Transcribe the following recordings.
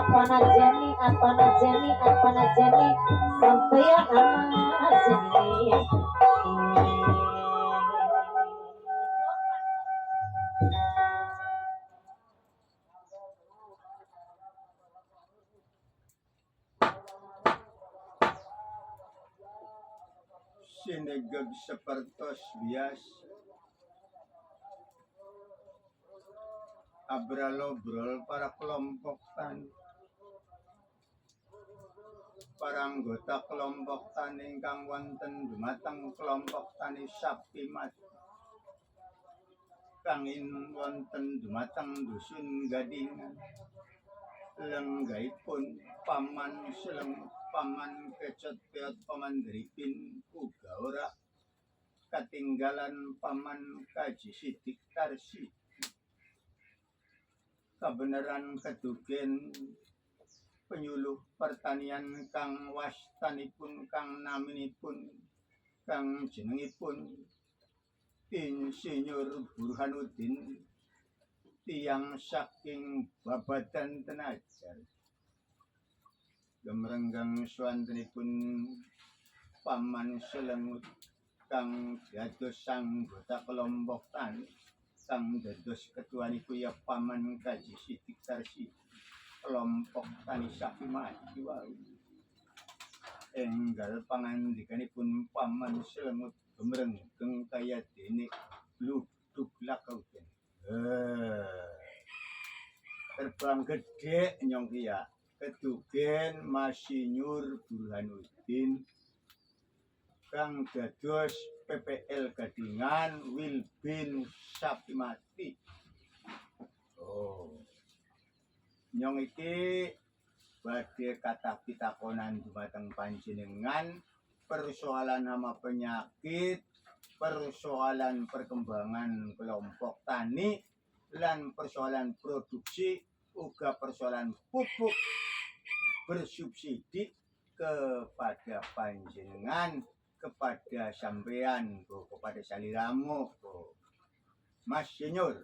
apa najani sampai asini. Sinegag sepertos bias abralobrol para kelompok tani, para anggota kelompok tani ingkang wonten dumateng kelompok tani Sakti Mati kangin wonten dumateng dusun Gadingan lenggaipun paman seleng paman kecot peot paman dripin uga ora katinggalan paman Kaji Sidik Tarsi kabeneran kedugen penyuluh pertanian kang wastanipun kang naminipun kang jenengipun Insinyur Burhanuddin tiyang saking babadan tenajar gemrenggang swantenipun paman selengut kang dados anggota kelompok tani kang dados ketuanipun ya paman Kaji Sidik Tarsi kelompok tani Sakti Mati wau enggal pangandikanipun paman selengut gemrenggeng kaya dene luduk lakauten terbang gede nyong kia kedugen Masinur Burhanuddin kang dados PPL Gadingan Wilbin Sakti Mati. Oh nyong iki badhe kathah pitakonan dumateng panjenengan persoalan nama penyakit, persoalan perkembangan kelompok tani, lan persoalan produksi, uga persoalan pupuk bersubsidi kepada panjenengan, kepada sampean, kepada saliramu, Mas Senior.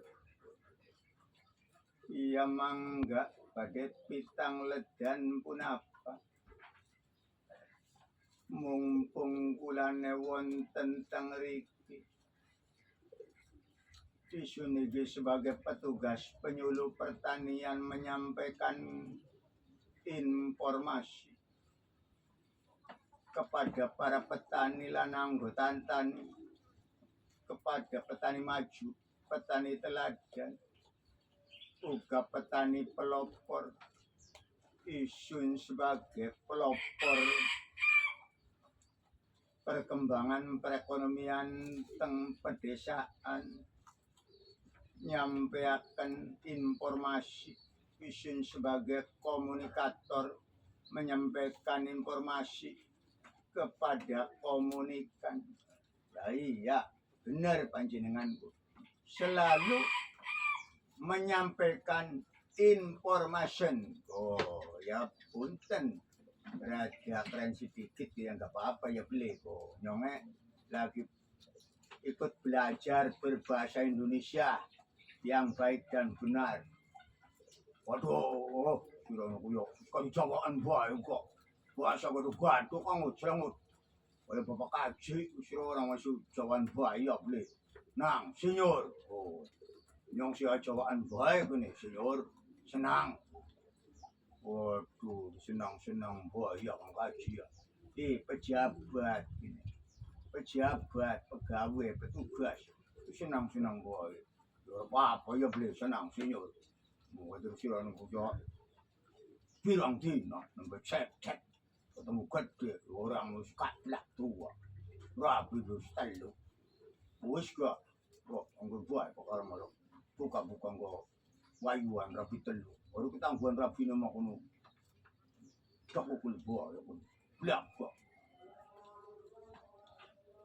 Iya mangga badhe pitang ledan punapa. Mumpung kulane wonten teng riki disunigi sebagai petugas penyuluh pertanian menyampaikan informasi kepada para petani lan anggota tani, kepada petani maju, petani teladan, uga petani pelopor, isun sebagai pelopor perkembangan perekonomian teng pedesaan, nyampaikan informasi, isun sebagai komunikator, menyampaikan informasi kepada komunikan. Ya iya, benar panjenenganku. Selalu menyampaikan information. Oh, ya punten. Rada keren sedikit ya nggak apa-apa ya beli kok. Nyonge lagi ikut belajar berbahasa Indonesia yang baik dan benar. Waduh, kira yo kan jawaan bae kok. Bahasa kudu gaduh kang ujrengut. Kaya bapak kaji usir orang masuk jawaan bae ya beli. Nang, Senior. Oh. Nyong sia jawaan bae kene, Senior. Senang. Waduh, senang-senang bahaya kang kaji ya. Pejabat ini. Pejabat, pegawai, petugas. Senang-senang bahaya. Apa ya beli senang Senior. Mau terus sira nunggu yo. Pirang dina nambah cek ketemu gede orang wis katlak tua. Rapi wis telu. Wis kok anggo bae perkara malah. Buka-buka nggo wayuan rapi telu. Baru ketangguhan rapi nama kono. Tak ukul buah ya kono. Blak kok.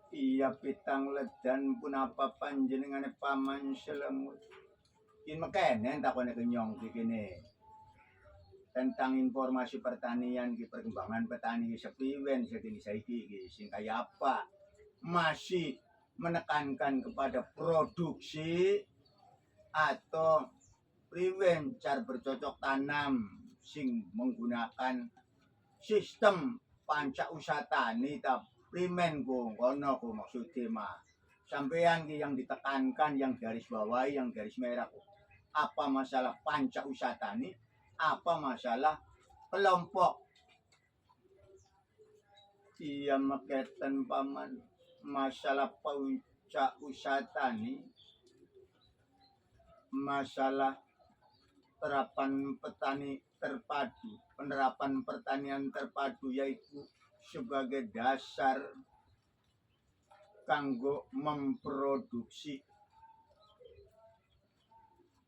Iya pitang ledan pun apa panjenengane paman selengut. Kin mekene takone kenyong iki kene. Tentang informasi pertanian ki perkembangan petani sepiwen saiki iki sing kaya apa? Masih menekankan kepada produksi atau priwen cara bercocok tanam sing menggunakan sistem panca usatani ta primen ku kono ku maksudnya mah sampean ki yang ditekankan yang garis bawahi yang garis merah ku. Apa masalah panca usatani apa masalah kelompok iya maketen paman masalah panca usatani masalah terapan petani terpadu penerapan pertanian terpadu yaitu sebagai dasar kanggo memproduksi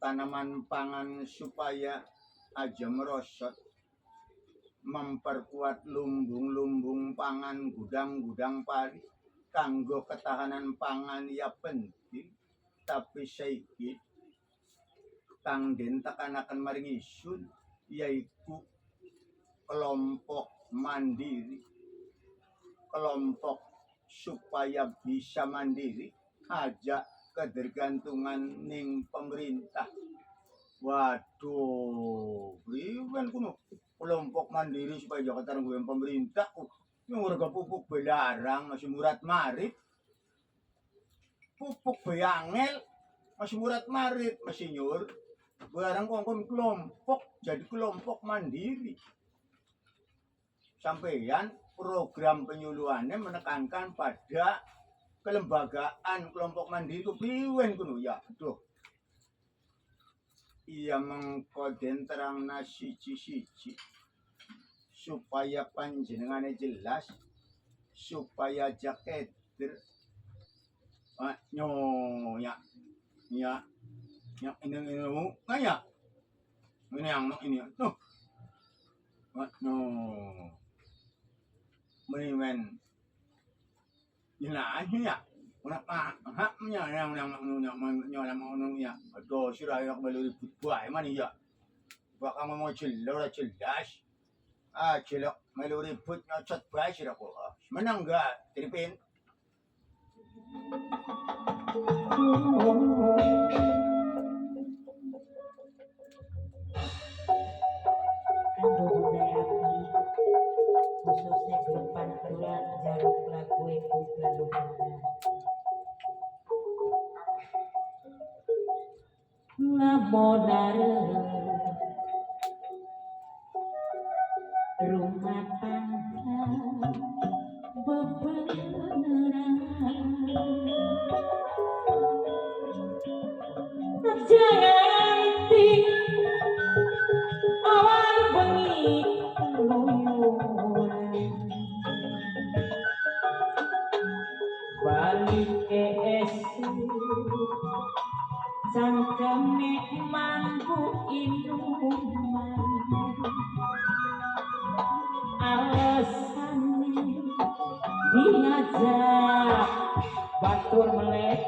tanaman pangan supaya aja merosot memperkuat lumbung-lumbung pangan gudang-gudang pari kanggo ketahanan pangan ya penting tapi saiki kang den tekanaken maring isun yaitu kelompok mandiri kelompok supaya bisa mandiri aja ketergantungan ning pemerintah. Waduh, priwen kuno kelompok mandiri supaya jangan terganggu pemerintah. Yang warga pupuk belarang masih murad marit, pupuk bayangel masih murad marit, masih nyur. Barang kongkon kelompok jadi kelompok mandiri. Sampeyan program penyuluhannya menekankan pada kelembagaan kelompok mandiri itu priwen kuno ya. Aduh. Ia mengkoden terang siji-siji supaya panjenengannya jelas supaya jaketer nyonya ya yang ini ngaya ini yang ini tuh no menimen ina ya kenapa haknya yang ya aduh siraya kembali ribut bae man ya bakal mau jelas jelok melu ribut nyocot bae sira kok menang enggak tripin Kanggo budaya khususnya gelopan tulang jaruk lagu iku galungan ngamodare rumah tangga bebeneran janganti awan bengi luyuran balik ke cangkeme mampu inuman alasannya diajak batur melek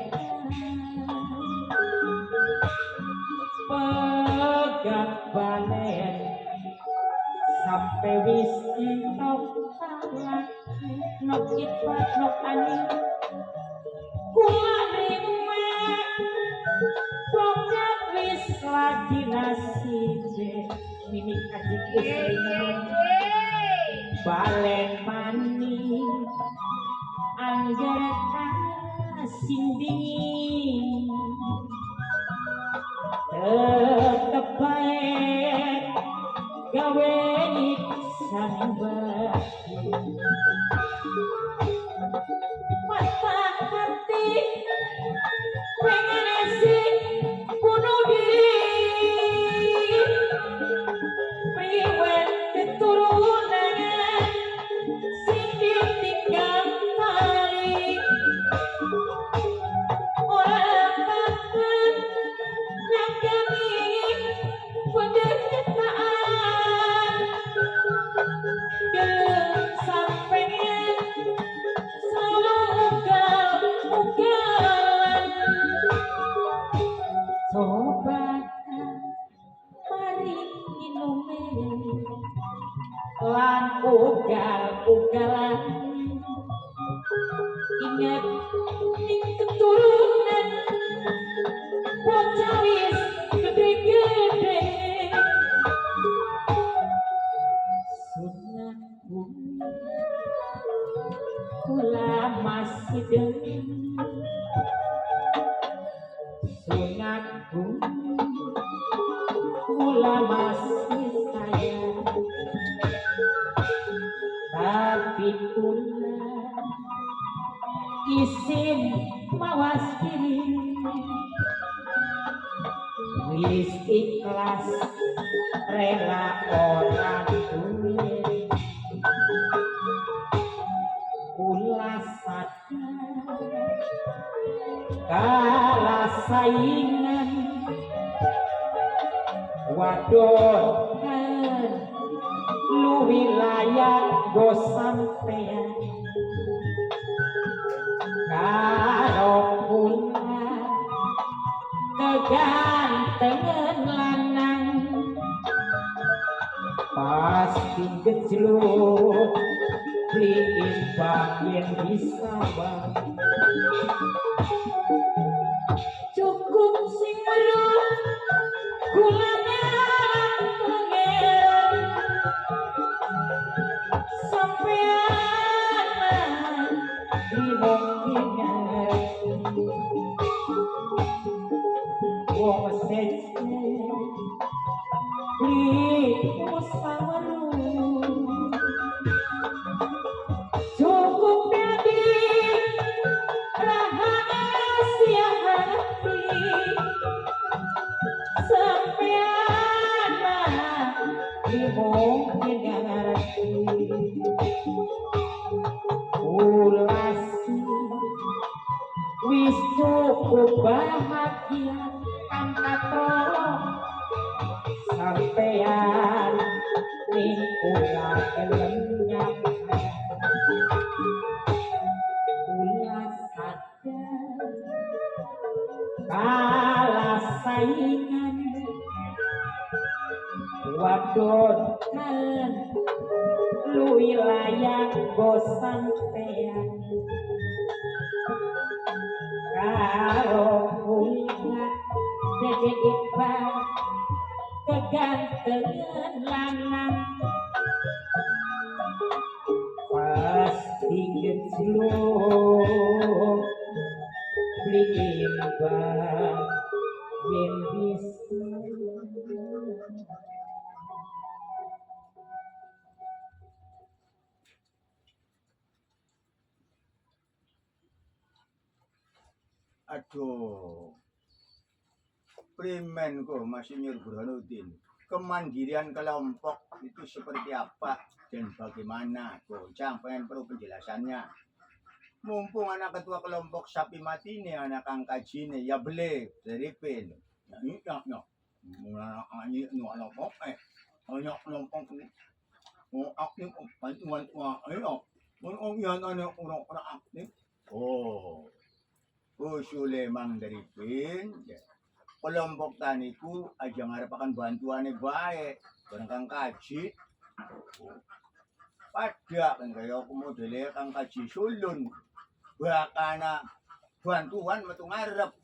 pegat balen sampai wis entok talak nok ipat nok ani kula rime pokok wis lagi nasibe mini kaji balen mani angger kasing dingin tetep baik gawe sangbati mata hati pengen esi bunuh diri priwen keturunan sing ditinggal kali orang takkan yang kami penderitaan dan sampai selalu ugal-ugalan sobatan mari inume lan ugal-ugalan ingat ing keturunan bocah wis gede-gede kula masih demen sunatku kula masih sayang tapi kula isin mawas diri wis ikhlas rela orang duwe kula sadar kalah saingan wadon lu wilayah go sampean karo kula kegantengan lanang pasti gejluk beliin bagian bisa bang cukup sing meluk kulanya pengen sampean dimungkinkan wong sece beli musawaru cukup jadi rahasia hati sampean dimungkinkan ulasi wis cukup bahagia kan katolong sampean ning kula kelem kula sadar kalah saingan wadon kan lu wilayah go sampean karo kula dede iqbal kegantengan lanang pasti gejluk beliin bang yen bisa aduh primen kok masih Burhanuddin kemandirian kelompok itu seperti apa dan bagaimana Bocang pengen perlu penjelasannya mumpung anak ketua kelompok sapi mati ini anak kang kaji ini ya beli dari pin ini ini kelompok banyak kelompok ini aktif bantuan ayo yang ada orang-orang aktif usule mang dari pin kelompok taniku aja ngarepakan bantuannya baik barang kang kaji pada kan kaya aku modelnya kang kaji sulun bakana bantuan metu ngarep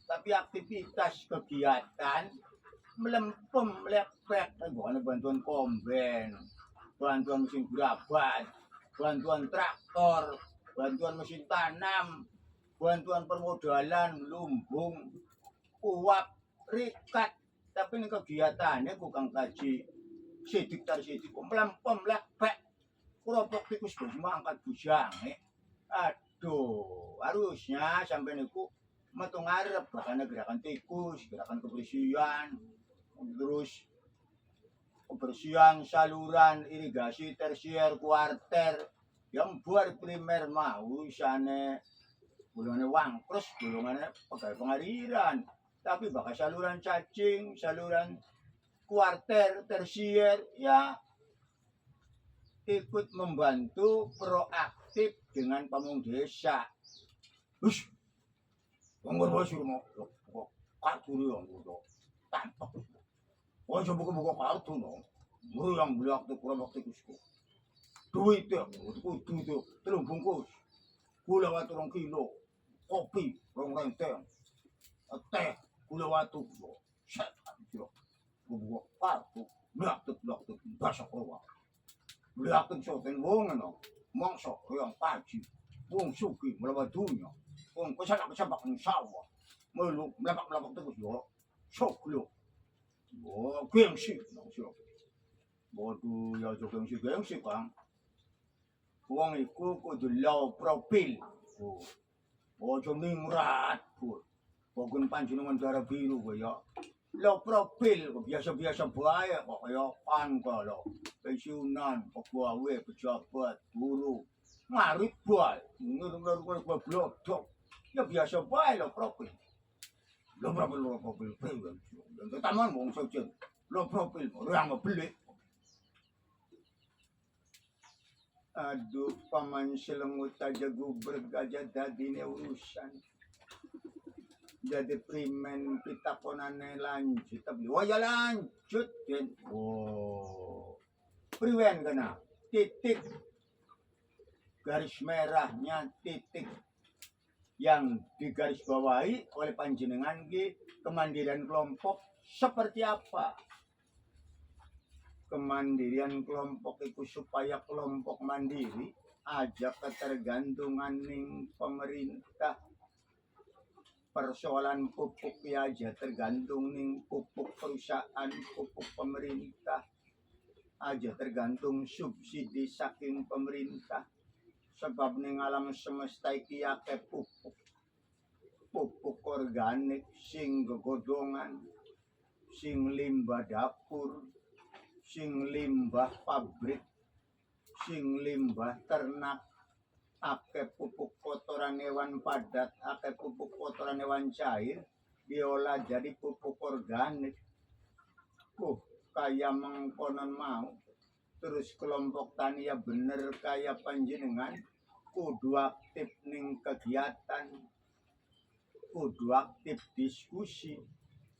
tapi aktivitas kegiatan melempem lepek bukan bantuan komben bantuan mesin gerabat bantuan traktor bantuan mesin tanam bantuan permodalan lumbung uap rikat tapi ini kegiatannya bukan kaji sidik melempem lepek kelompok tikus semua angkat bujang aduh harusnya sampai niku metu ngarep bahkan gerakan tikus gerakan kebersihan terus kebersihan saluran irigasi tersier kuarter yang buat primer mau sana golongannya wangkrus golongannya pegawai pengadilan tapi bakal saluran cacing, saluran kuarter, tersier, ya ikut membantu proaktif dengan pamung desa. Ush, ngomong bosur mau kartu yang udah tanpa. Oh coba buka kartu no, gue yang beli aktif kurang aktif itu. Duit ya, itu terus bungkus, gula waktu 2 kilo, kopi 2 renteng, teh. Kula watu kula, setan kula, bubuh kartu, blaktek, basah keluar. Blaktek soten wong no, mongso yang kaji wong suki melawan dunia wong kesalak-kesalak ng sawah melu melabak-labak terus yo sok lo gengsi bodu ya jo gengsi bang wong iku kudu low profile ojo mingrat pun pogun panjenengan darah biru kaya low profile biasa-biasa bae kok kaya pan kalo pensiunan pegawai pejabat guru ngarit bae ngur-ngur blodok ya biasa bae low profile priwe taman wong sejen low profile orang beli aduh paman selengut aja guber gajah dadine urusan jadi primen kita konane lanjut tapi waya lanjut kan priwen kena titik garis merahnya titik yang digaris bawahi oleh panjenengan kemandirian kelompok seperti apa kemandirian kelompok itu supaya kelompok mandiri aja ketergantungan ning pemerintah persoalan pupuk ya aja tergantung ning pupuk perusahaan pupuk pemerintah aja tergantung subsidi saking pemerintah sebab ning alam semesta iki akeh pupuk organik sing gegodongan sing limbah dapur sing limbah pabrik sing limbah ternak akeh pupuk kotoran hewan padat akeh pupuk kotoran hewan cair diolah jadi pupuk organik kayak mengkonon mau terus kelompok tani ya bener kayak panjenengan kudu aktif ning kegiatan kudu aktif diskusi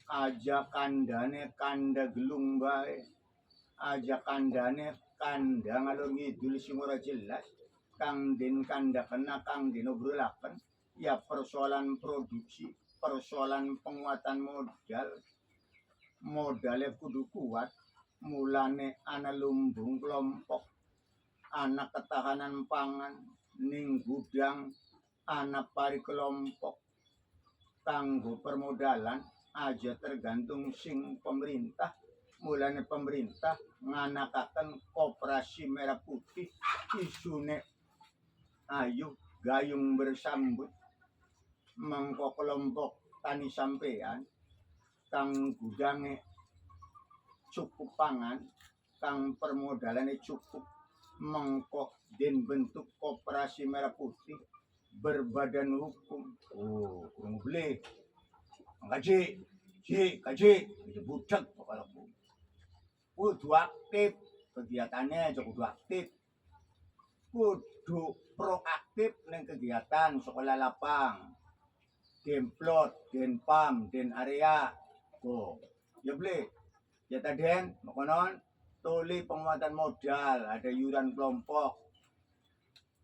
aja kandane kanda gelung bae aja kandane kanda ngalor ngidul sing ora jelas kang den kanda kena kang den obrolaken ya persoalan produksi persoalan penguatan modalnya kudu kuat mulane ana lumbung kelompok ana ketahanan pangan ning gudang ana pari kelompok kanggo permodalan aja tergantung sing pemerintah mulane pemerintah nganakaken koperasi merah putih isune ayo gayung bersambut mengko kelompok tani sampean kang gudange cukup pangan kang permodalannya cukup mengko den bentuk koperasi merah putih berbadan hukum kurang boleh kaji budak kalau kudu aktif kegiatannya kudu aktif kudu proaktif ning kegiatan sekolah lapang demplot denpam den area ya boleh ya taden makonon tuli penguatan modal ada iuran kelompok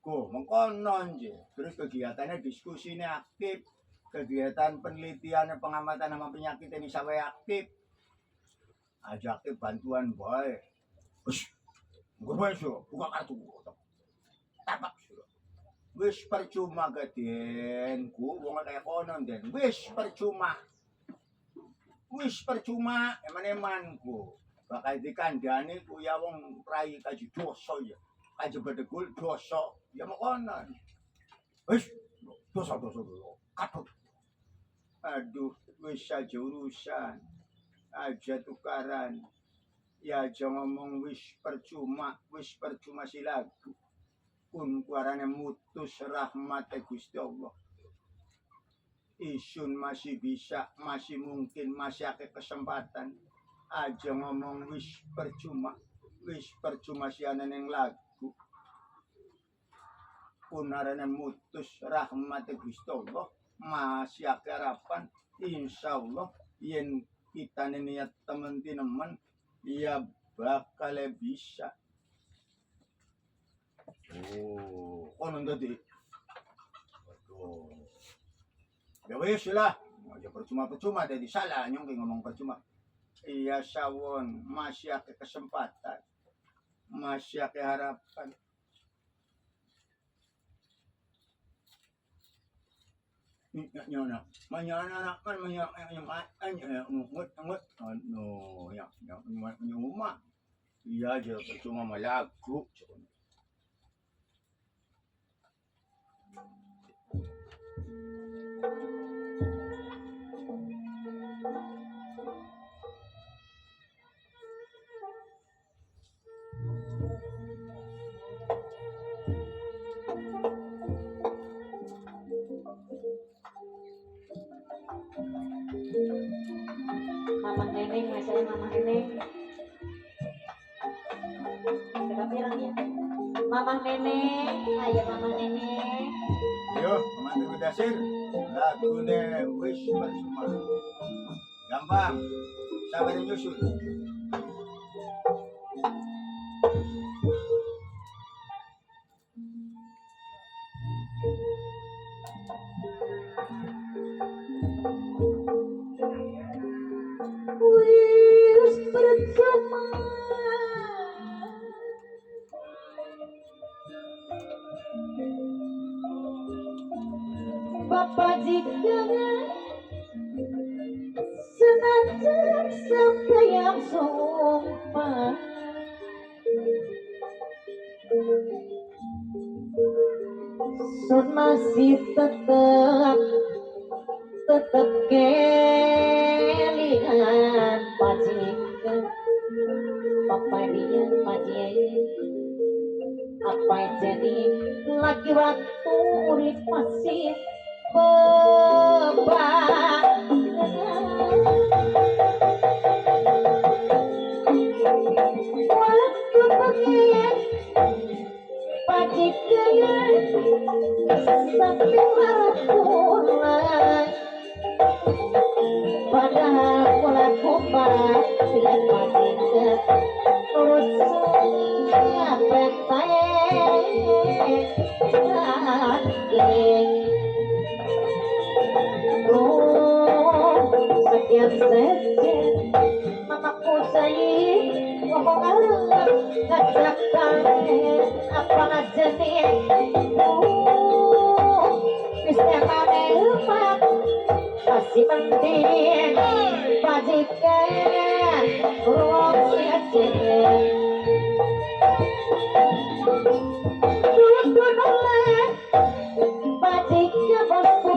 mengkonon je terus kegiatannya diskusinya aktif kegiatan penelitian pengamatan sama penyakit ini sampai aktif aja aktif bantuan boy buka kartu tapak suruh wis percuma gaden wong kayak konon den wis percuma eman-eman bakal dikandani ku ya wong rai kaji dosa ya kaji bedegul dosa ya makonon wis dosa katut aduh wis aja urusan aja tukaran ya aja ngomong wis percuma si lagu pun kuarane mutus rahmat Gusti Allah isun masih bisa masih mungkin masih ada kesempatan aja ngomong wis percuma si anan yang lagu pun arane mutus rahmat Gusti Allah masih ada harapan insyaallah yen kita niat teman-teman ya bakal bisa konon tadi ya wis lah aja percuma jadi salah nyong ngomong percuma iya sawon masih ada kesempatan masih ada harapan nyona manyana kan ngut no ya nyuma iya aja percuma malaku Mama Neneng, saya Mama Neneng. Berapa pirang ya? Mama Neneng, ayo Mama Neneng. yo mantu dasir lagu ne wis percuma gampang sabar nyusul Wis percuma. Bapak jika senajan sampai yang sumpah sun masih tetap kelingan pajikan papadian pajian apa jadi lagi waktu urip masih beban waktu pengen pajikan sampai pulang padahal pelaku para tidak pajikan urut sekian saja mamaku sayang ngomong Allah katakan apa aja nih bisa mana lupa masih penting pajikan ruang saja bajikan bosku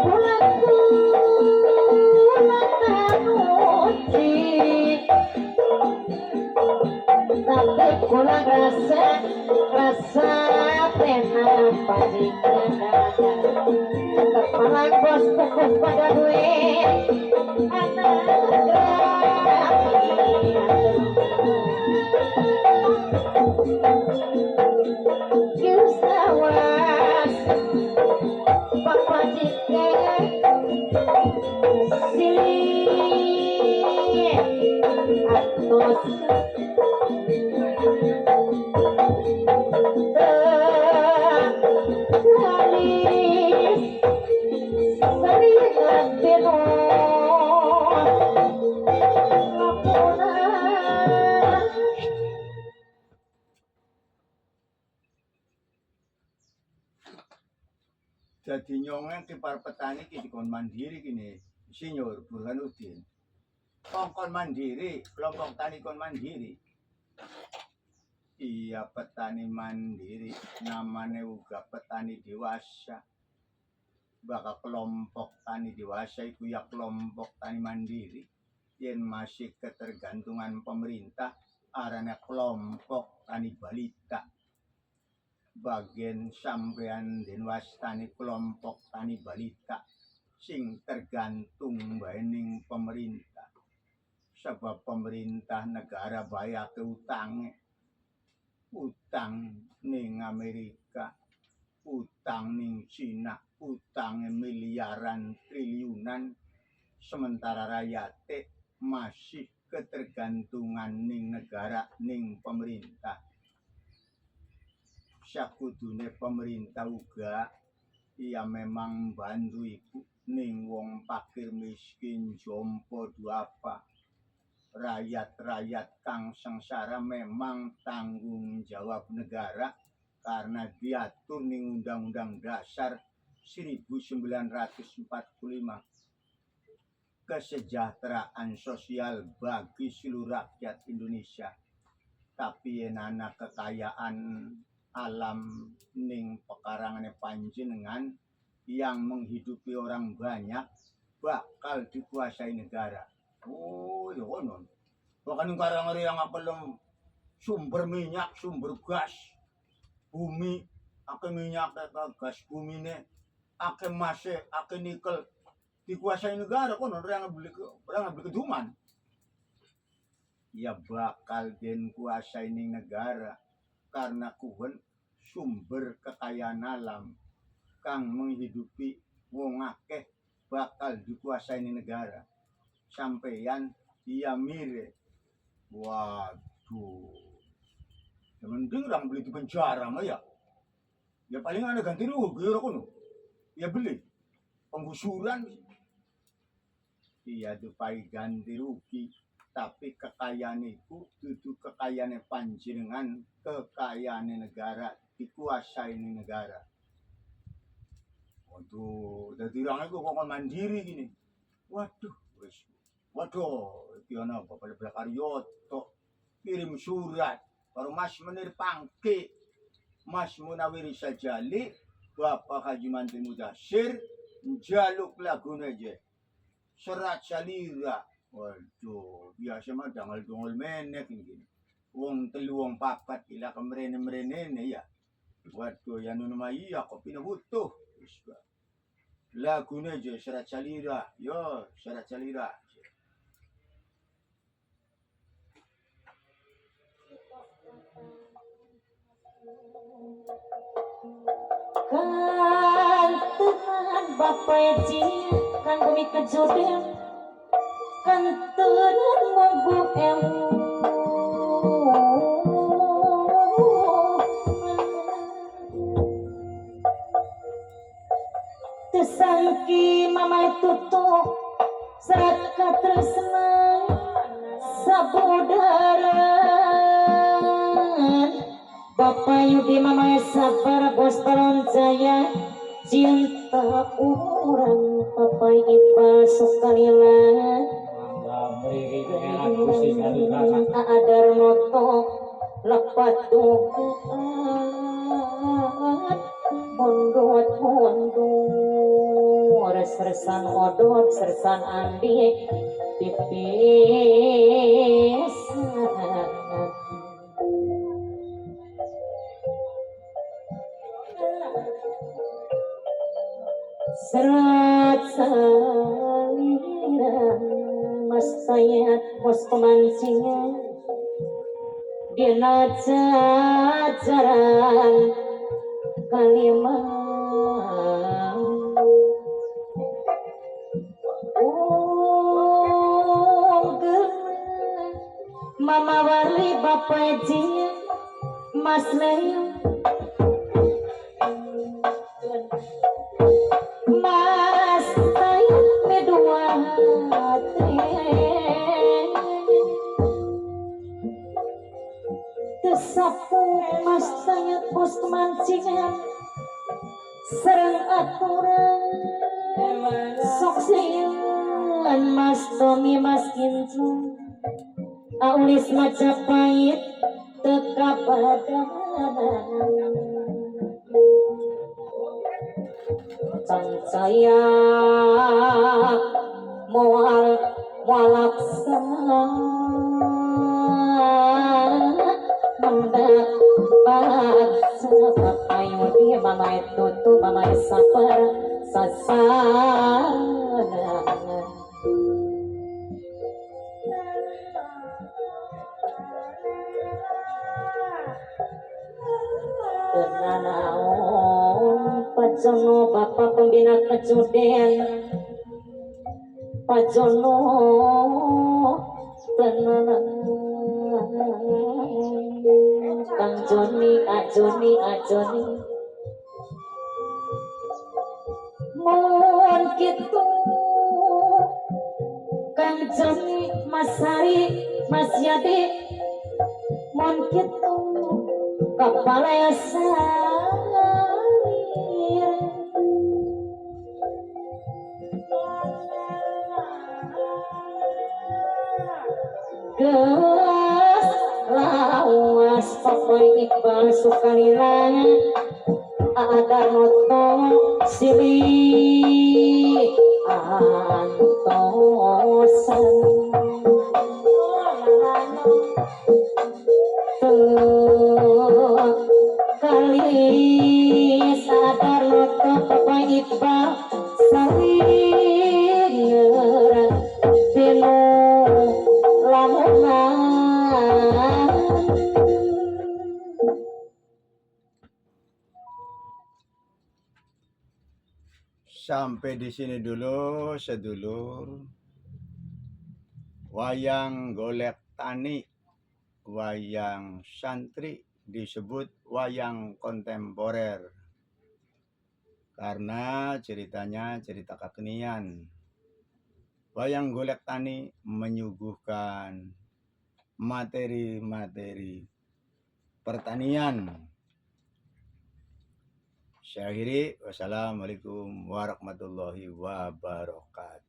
pulangku tapi kurang rasa pena pajikan kepala bos fokus pada duit anak Yusawas Pak Pajikan sini atos jadi nyongen ki para petani ki dikon mandiri kini Insinyur Burhanuddin kongkon mandiri kelompok tani kon mandiri iya petani mandiri namanya uga petani dewasa bakal kelompok tani dewasa itu ya kelompok tani mandiri yang masih ketergantungan pemerintah arane kelompok tani balita bagian sampean denwas tani kelompok tani balita sing tergantung baening pemerintah sebab pemerintah negara bayar ke utang ning Amerika utang ning Cina utang miliaran triliunan sementara rakyat masih ketergantungan ning negara ning pemerintah sakudune pemerintah uga ia memang bantu iku ning wong fakir miskin jompo duapa rakyat-rakyat kang sengsara memang tanggung jawab negara karena diatur ning Undang-Undang Dasar 1945 kesejahteraan sosial bagi seluruh rakyat Indonesia. Tapi enana kekayaan alam ning pekarangane panjenengan yang menghidupi orang banyak bakal dikuasai negara. Oh, ya konon. Bahkan karang yang belum sumber minyak, sumber gas, bumi, ake minyak, ake gas bumi ne, ake masih, ake nikel dikuasai negara konon orang beli keduman. Ya bakal den kuasai ning negara karena kuwen sumber kekayaan alam kang menghidupi wong akeh bakal dikuasai ning negara. Sampeyan iya mire. Waduh. Ya mending orang beli di penjara mah ya. Ya paling ada ganti rugi ora kono. Ya beli penggusuran. Iya dupai ganti rugi. Tapi kekayaan itu kekayaan panjenengan, kekayaan negara, dikuasai negara. Waduh, jadi orang itu kok mandiri gini. Waduh, itu apa? Pada Karyoto kirim surat, baru Mas Menir Pangke, Mas Munawiri Sajali, Bapak Haji Mantri Mudasir, jaluk lagu aja, serat salira. Waduh, biasa mah dongol menek gini. Wong telu wong papat ila kemrene-mrene ya. Waduh, ya nu mah iya kopi butuh. Lagune aja serat salira. Yo, serat salira. Kantunan Bapak Ji kan bumi kejodem kantunan mogu Tesangki mama tutup serat katresna sabudaran Bapak Yudi mama sabar bos Taron Jaya cinta orang Bapak Iqbal Sukalilan Adar moto lepat dugaan Mondot sersan odot sersan andi pipis serat salira mas sayat bos pemancingan dina jajaran kalimat Mama wali Bapak Ji Mas Leo Mas Tayo medua Tesapu Mas Tayo bos kemancingan serang aturan soksian Mas Tommy Mas Kincu Aulis Majapahit teka badan Cancaya mual walaksana mendak baksa Bapak Yudi mamai tutu mamai sabar sasana Tenanaon Pajono Bapak Pembina Kejuden Pajono tenanan Kang Joni Ajoni mohon kitu Kang Joni Mas Hari Mas Yadi mohon kitu kepala salir gelas lawas Papai Iqbal Sukalirang ada moto silih antosan tuh kali sadar moto Papai Iqbal saling dino lamunan Sampai di sini dulu sedulur. Wayang golek tani, wayang santri disebut wayang kontemporer karena ceritanya cerita kekinian. Wayang golek tani menyuguhkan materi-materi pertanian. Saya akhiri, wassalamualaikum warahmatullahi wabarakatuh.